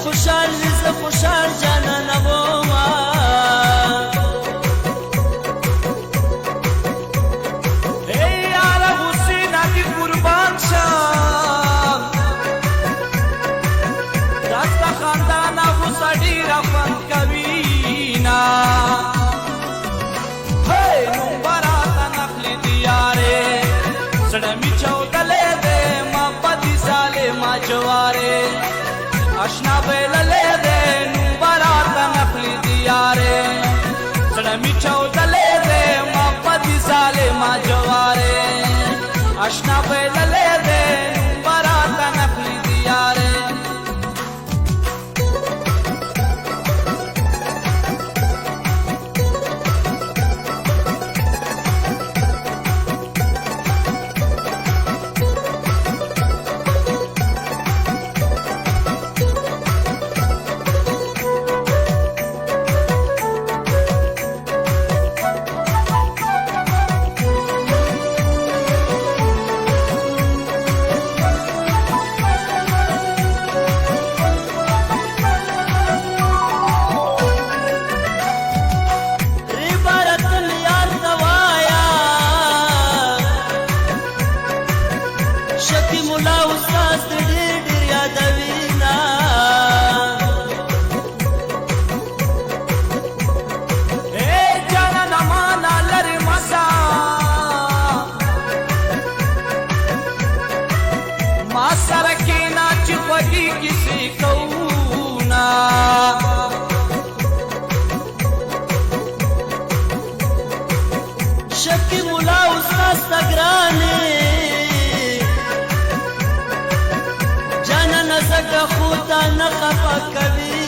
خوشحال زه خوشحال جانانه بوما ای یاره حسینه دې قربان شم دا ستا خندانه غوسه ډېره خوند کوي نه نوم به راته نخلي دي یارې زړه مې چاودلی دی ما بدي ظالمه جوارې اشنا بیللی دی نوم به راته نخلي دي یارې زړه مې چاودلی دی ما بدي ظالمه جوارې اشنا بیللی دی نوم به راته نخلي دي یارې شکی مولا استاد تگرانی جانا نزک خوتا نخفا کبی